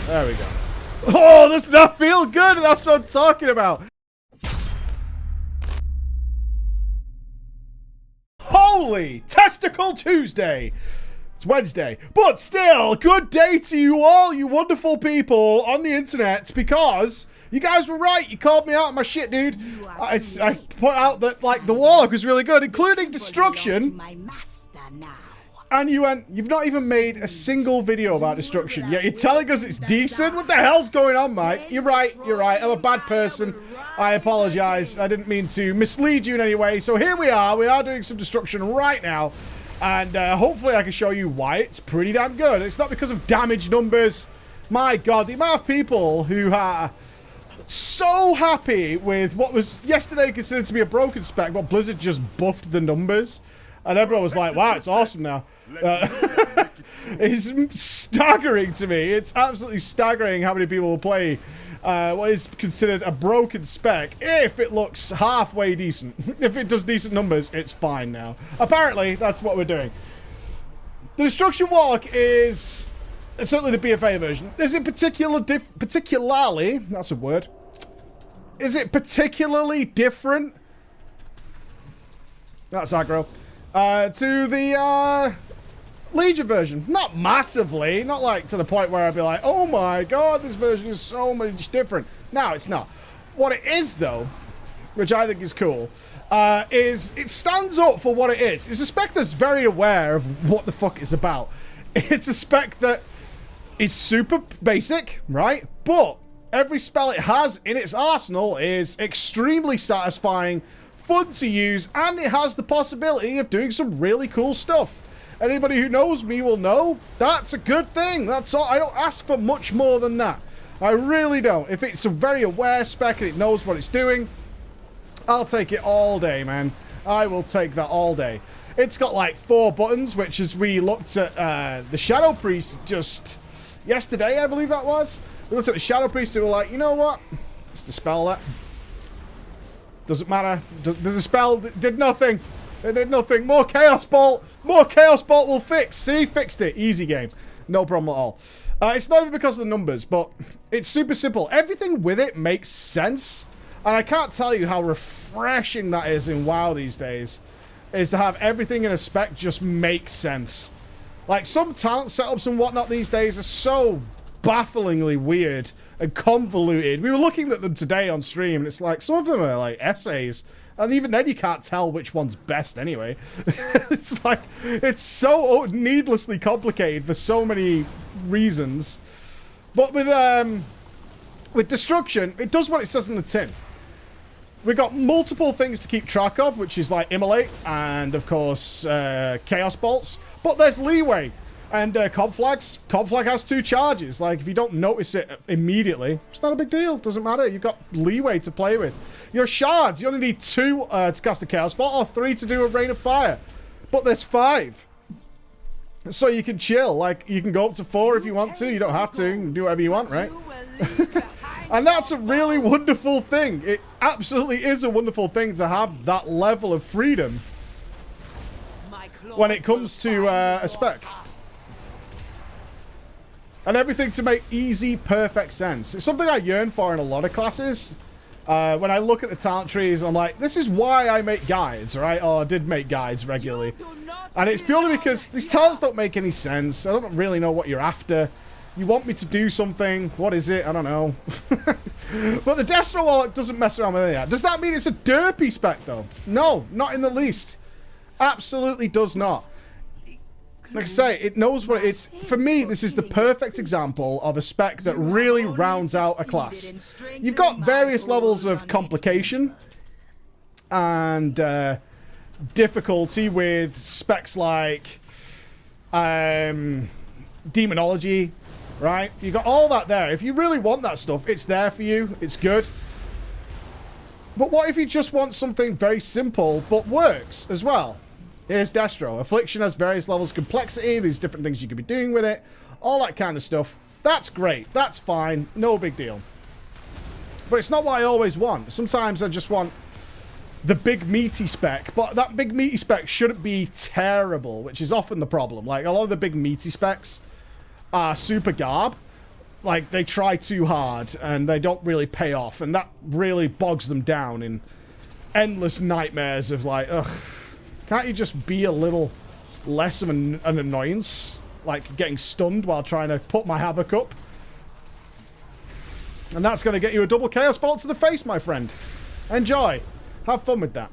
There we go. Oh, does that feel good? That's what I'm talking about. Holy Testicle Tuesday. It's Wednesday, but still, good day to you all, you wonderful people on the internet, because you guys were right. You called me out on my shit, dude. I put out that, like, the Warlock was really good, including Destructionn. And you went, you've not even made a single video about Destructionn, yet you're telling us it's decent? What the hell's going on, Mike? You're right, you're right. I'm a bad person. I apologize. I didn't mean to mislead you in any way. So here we are doing some Destructionn right now. And hopefully I can show you why it's pretty damn good. It's not because of damage numbers. My God, the amount of people who are so happy with what was yesterday considered to be a broken spec, but Blizzard just buffed the numbers. And everyone was like, wow, it's awesome now. It's staggering to me. It's absolutely staggering how many people will play what is considered a broken spec if it looks halfway decent. If it does decent numbers, it's fine now. Apparently, that's what we're doing. The Destructionn Warlock is certainly the BFA version. Is it particularly, that's a word. Is it particularly different? That's aggro. To the Legion version. Not massively. Not like to the point where I'd be like, oh my God, this version is so much different. No, it's not. What it is, though, which I think is cool, is it stands up for what it is. It's a spec that's very aware of what the fuck it's about. It's a spec that is super basic, right? But every spell it has in its arsenal is extremely satisfying, fun to use, and it has the possibility of doing some really cool stuff. Anybody who knows me will know that's a good thing. That's all. I don't ask for much more than that. I really don't. If it's a very aware spec and it knows what it's doing, I'll take it all day, man. I will take that all day. It's got like 4 buttons, which as we looked at the Shadow Priest just yesterday, I believe that was. We looked at the Shadow Priest and we were like, you know what? Let's dispel that. Doesn't matter. The spell did nothing. It did nothing. More Chaos Bolt. More Chaos Bolt will fix. See? Fixed it. Easy game. No problem at all. It's not even because of the numbers, but it's super simple. Everything with it makes sense. And I can't tell you how refreshing that is in WoW these days. Is to have everything in a spec just make sense. Like, some talent setups and whatnot these days are so bafflingly weird and convoluted. We were looking at them today on stream, and it's like, some of them are like essays. And even then, you can't tell which one's best anyway. It's like, it's so needlessly complicated for so many reasons. But with Destructionn, it does what it says in the tin. We've got multiple things to keep track of, which is like Immolate and, of course, Chaos Bolts. But there's leeway. And Cob Flags. Cob Flag has 2 charges. Like, if you don't notice it immediately, it's not a big deal. Doesn't matter. You've got leeway to play with. Your shards, you only need 2 to cast a Chaos Bolt, or 3 to do a Rain of Fire. But there's 5. So you can chill. Like, you can go up to 4 if you want to. You don't have to. You can do whatever you want, right? And that's a really wonderful thing. It absolutely is a wonderful thing to have that level of freedom when it comes to a spec. And everything to make easy, perfect sense. It's something I yearn for in a lot of classes. When I look at the talent trees, I'm like, this is why I make guides, right? Or I did make guides regularly. And it's purely because these talents don't make any sense. I don't really know what you're after. You want me to do something. What is it? I don't know. But the Destro Warlock doesn't mess around with any of that. Does that mean it's a derpy spec, though? No, not in the least. Absolutely does not. Like I say, it knows what it's. For me, this is the perfect example of a spec that really rounds out a class. You've got various levels of complication and difficulty with specs like demonology, right? You've got all that there. If you really want that stuff, it's there for you. It's good. But what if you just want something very simple but works as well? Here's Destro. Affliction has various levels of complexity. There's different things you could be doing with it. All that kind of stuff. That's great. That's fine. No big deal. But it's not what I always want. Sometimes I just want the big meaty spec. But that big meaty spec shouldn't be terrible, which is often the problem. Like, a lot of the big meaty specs are super garb. like they try too hard and they don't really pay off, and that really bogs them down in endless nightmares of like, ugh, can't you just be a little less of an annoyance, like getting stunned while trying to put my havoc up? And that's going to get you a double chaos bolt to the face, my friend. Enjoy. Have fun with that.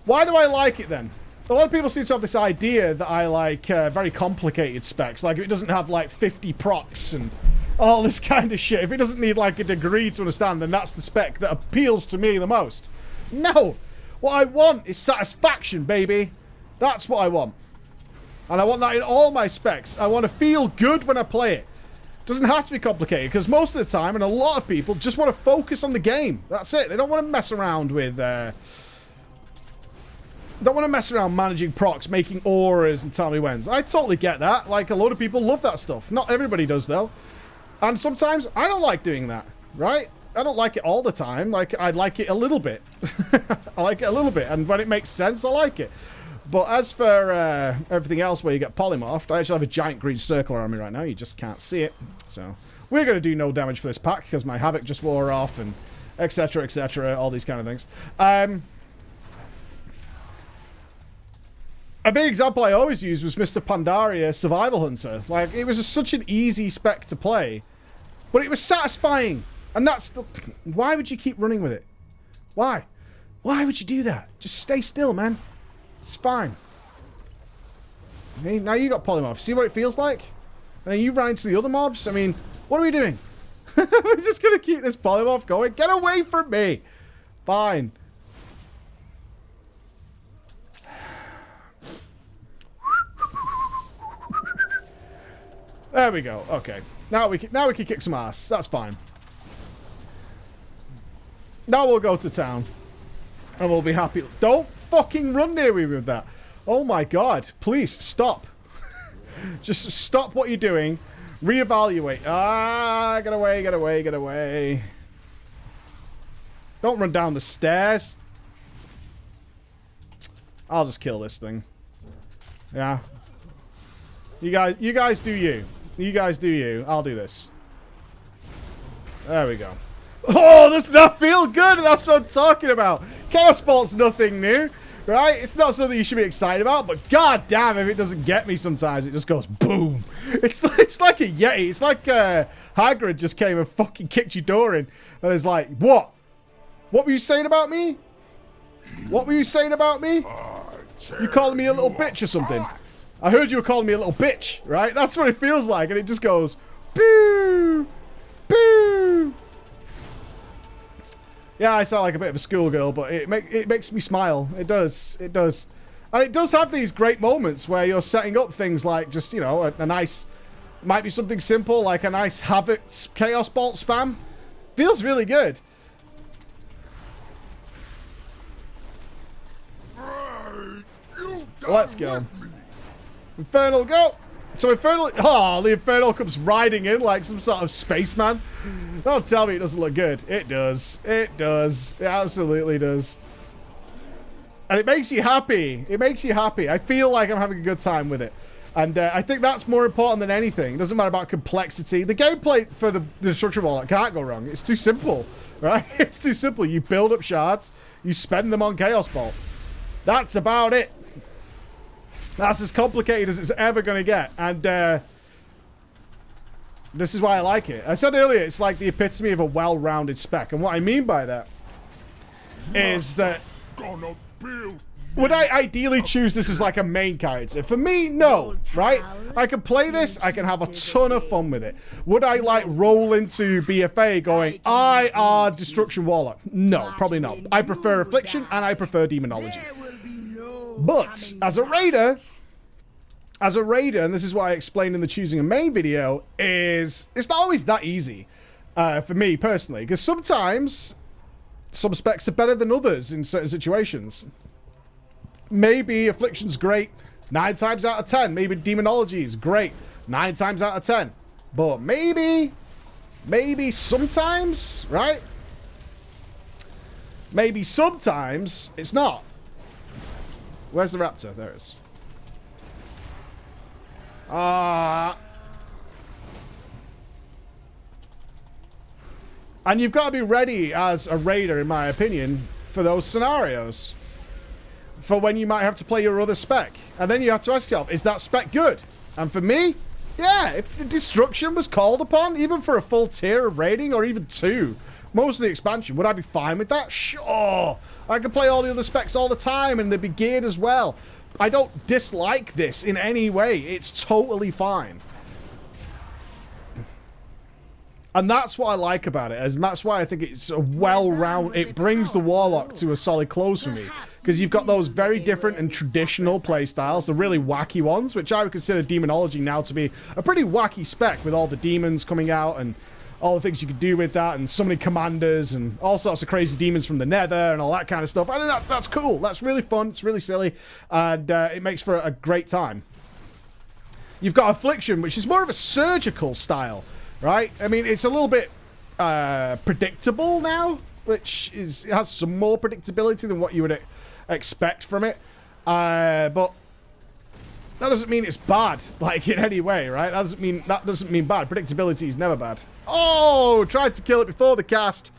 Why do I like it then? A lot of people seem to have this idea that I like very complicated specs. Like if it doesn't have like 50 procs and all this kind of shit. If it doesn't need like a degree to understand, then that's the spec that appeals to me the most. No. What I want is satisfaction, baby. That's what I want. And I want that in all my specs. I want to feel good when I play it. Doesn't have to be complicated, because most of the time, and a lot of people just want to focus on the game. That's it. They don't want to mess around with... don't want to mess around managing procs, making auras and tell me whens. I totally get that. Like, a lot of people love that stuff. Not everybody does, though. And sometimes I don't like doing that, right? I don't like it all the time. Like, I like it a little bit. I like it a little bit. And when it makes sense, I like it. But as for everything else where you get polymorphed, I actually have a giant green circle around me right now. You just can't see it. So we're going to do no damage for this pack because my Havoc just wore off and etc., all these kind of things. A big example I always use was Mr. Pandaria Survival Hunter. Like, it was such an easy spec to play, but it was satisfying. And that's the... Why would you keep running with it? Why? Why would you do that? Just stay still, man. It's fine. Okay, now you got polymorph. See what it feels like? And then you run into the other mobs. I mean, what are we doing? We're just going to keep this polymorph going. Get away from me. Fine. There we go. Okay. Now we can kick some ass. That's fine. Now we'll go to town. And we'll be happy. Don't fucking run near me with that. Oh my god. Please, stop. Just stop what you're doing. Reevaluate. Ah, get away, get away, get away. Don't run down the stairs. I'll just kill this thing. Yeah. You guys do you. You guys do you. I'll do this. There we go. Oh, does that feel good? That's what I'm talking about. Chaos Bolt's nothing new, right? It's not something you should be excited about, but god damn if it doesn't get me sometimes. It just goes boom. It's like a Yeti. It's like Hagrid just came and fucking kicked your door in and is like, what? What were you saying about me? What were you saying about me? You calling me a little bitch or something? I heard you were calling me a little bitch, right? That's what it feels like, and it just goes, boo, boo. Yeah, I sound like a bit of a schoolgirl, but it makes me smile. It does. It does. And it does have these great moments where you're setting up things like just, you know, a nice... Might be something simple, like a nice Havoc Chaos Bolt spam. Feels really good. Let's go. Infernal, go! So Infernal... Oh, the Infernal comes riding in like some sort of spaceman. Don't tell me it doesn't look good. It does. It does. It absolutely does. And it makes you happy. It makes you happy. I feel like I'm having a good time with it. And I think that's more important than anything. It doesn't matter about complexity. The gameplay for the Destructionn Warlock can't go wrong. It's too simple, right? It's too simple. You build up shards. You spend them on Chaos Bolt. That's about it. That's as complicated as it's ever going to get. And this is why I like it. I said earlier, it's like the epitome of a well-rounded spec. And what I mean by that is that... Would I ideally choose this as like a main character? For me, no, right? I can play this. I can have a ton of fun with it. Would I like roll into BFA going, I are Destructionn Warlock? No, probably not. I prefer Affliction and I prefer Demonology. But as a raider, and this is what I explained in the choosing a main video, is it's not always that easy for me personally, because sometimes some specs are better than others in certain situations. Maybe Affliction's great 9 times out of 10. Maybe Demonology is great 9 times out of 10. But maybe sometimes, right? Maybe sometimes it's not. Where's the raptor? There it is. And you've got to be ready as a raider, in my opinion, for those scenarios. For when you might have to play your other spec. And then you have to ask yourself, is that spec good? And for me, yeah, if the Destructionn was called upon, even for a full tier of raiding, or even 2, most of the expansion, would I be fine with that? Sure. I could play all the other specs all the time, and they'd be geared as well. I don't dislike this in any way. It's totally fine. And that's what I like about it, and that's why I think it's a well-rounded... It brings the Warlock to a solid close for me. Because you've got those very different and traditional playstyles, the really wacky ones, which I would consider Demonology now to be a pretty wacky spec with all the demons coming out and all the things you could do with that, and so many commanders and all sorts of crazy demons from the nether and all that kind of stuff. I think that's cool. That's really fun. It's really silly, and it makes for a great time. You've got Affliction, which is more of a surgical style. Right? I mean, it's a little bit predictable now, which has some more predictability than what you would expect from it. But that doesn't mean it's bad, like, in any way, right? That doesn't mean bad. Predictability is never bad. Oh, tried to kill it before the cast.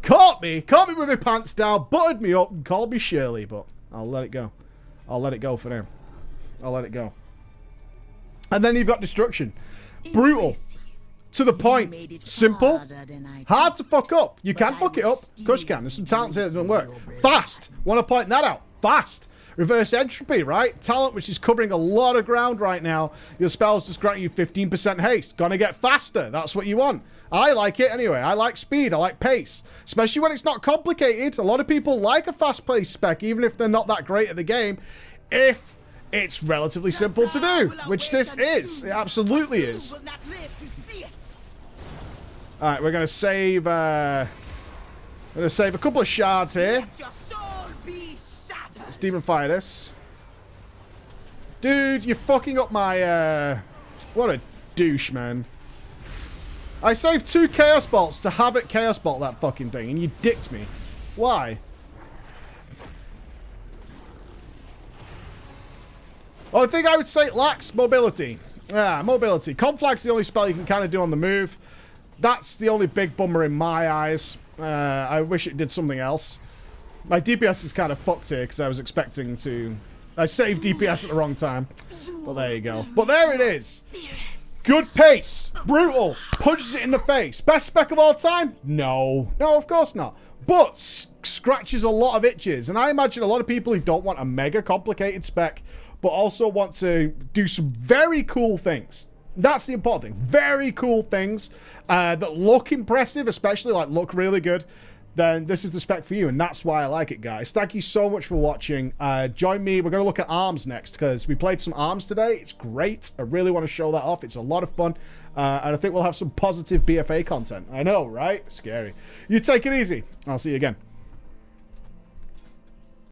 Caught me with my pants down, buttered me up, and called me Shirley, but I'll let it go. I'll let it go for now. I'll let it go. And then you've got Destructionn. Brutal. To the point. Simple. Hard to fuck up. You can fuck it up. Of course you can. There's some talents here that don't work. Fast. Want to point that out. Fast. Reverse entropy, right? Talent which is covering a lot of ground right now. Your spells just grant you 15% haste. Gonna get faster. That's what you want. I like it anyway. I like speed. I like pace. Especially when it's not complicated. A lot of people like a fast-paced spec, even if they're not that great at the game. If it's relatively simple to do. Which this is. It absolutely is. Alright, we're gonna save a couple of shards here. Let's demon fire this. Dude, you're fucking up my what a douche, man. I saved 2 chaos bolts to have it chaos bolt that fucking thing, and you dicked me. Why? Well, I think I would say it lacks mobility. Yeah, mobility. Conflag's the only spell you can kind of do on the move. That's the only big bummer in my eyes. I wish it did something else. My DPS is kind of fucked here because I was expecting to... I saved DPS at the wrong time. Well, there you go. But there it is. Good pace. Brutal. Punches it in the face. Best spec of all time? No. No, of course not. But scratches a lot of itches. And I imagine a lot of people who don't want a mega complicated spec, but also want to do some very cool things. That's the important thing. Very cool things that look impressive, especially like look really good. Then this is the spec for you, and that's why I like it, guys. Thank you so much for watching. Join me. We're going to look at arms next because we played some arms today. It's great. I really want to show that off. It's a lot of fun, and I think we'll have some positive BFA content. I know, right? Scary. You take it easy. I'll see you again.